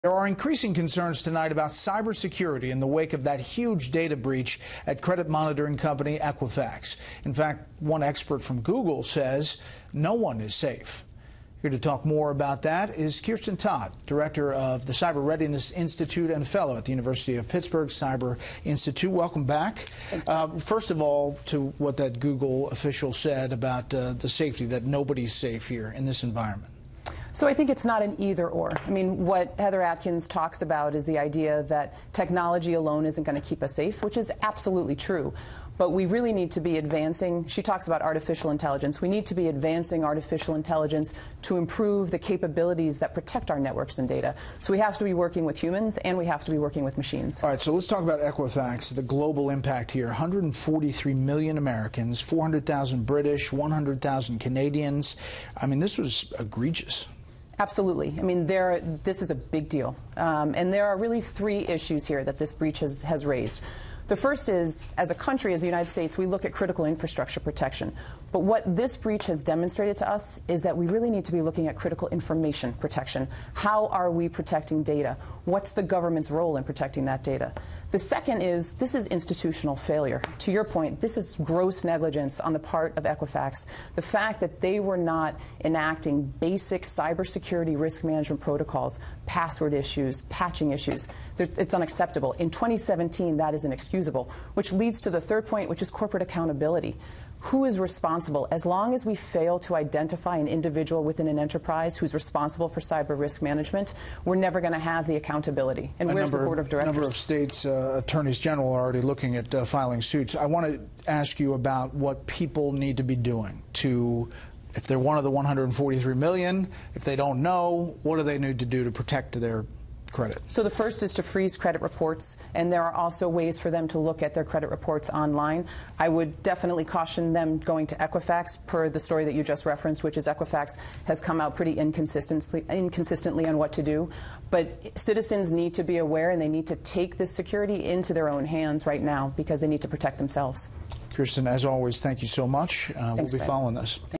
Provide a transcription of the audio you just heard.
There are increasing concerns tonight about cybersecurity in the wake of that huge data breach at credit monitoring company Equifax. In fact, one expert from Google says no one is safe. Here to talk more about that is Kirsten Todd, director of the Cyber Readiness Institute and fellow at the University of Pittsburgh Cyber Institute. Welcome back. Thanks, first of all, to what that Google official said about the safety, that nobody's safe here in this environment. So I think it's not an either or. I mean, what Heather Atkins talks about is the idea that technology alone isn't going to keep us safe, which is absolutely true. But we really need to be advancing. She talks about artificial intelligence. We need to be advancing artificial intelligence to improve the capabilities that protect our networks and data. So we have to be working with humans and we have to be working with machines. All right, so let's talk about Equifax, the global impact here. 143 million Americans, 400,000 British, 100,000 Canadians. I mean, this was egregious. Absolutely. I mean, this is a big deal. And there are really three issues here that this breach has raised. The first is, as a country, as the United States, we look at critical infrastructure protection. But what this breach has demonstrated to us is that we really need to be looking at critical information protection. How are we protecting data? What's the government's role in protecting that data? The second is, this is institutional failure. To your point, this is gross negligence on the part of Equifax. The fact that they were not enacting basic cybersecurity risk management protocols, password issues, patching issues, it's unacceptable. In 2017, that is inexcusable, which leads to the third point, which is corporate accountability. Who is responsible? As long as we fail to identify an individual within an enterprise who's responsible for cyber risk management, we're never going to have the accountability. And where's the board of directors? A number of states' attorneys general are already looking at filing suits. I want to ask you about what people need to be doing to, if they're one of the 143 million, if they don't know, what do they need to do to protect their credit? So the first is to freeze credit reports, and there are also ways for them to look at their credit reports online. I would definitely caution them going to Equifax, per the story that you just referenced, which is Equifax has come out pretty inconsistently on what to do. But citizens need to be aware, and they need to take this security into their own hands right now because they need to protect themselves. Kirsten, as always, thank you so much. We'll be following this.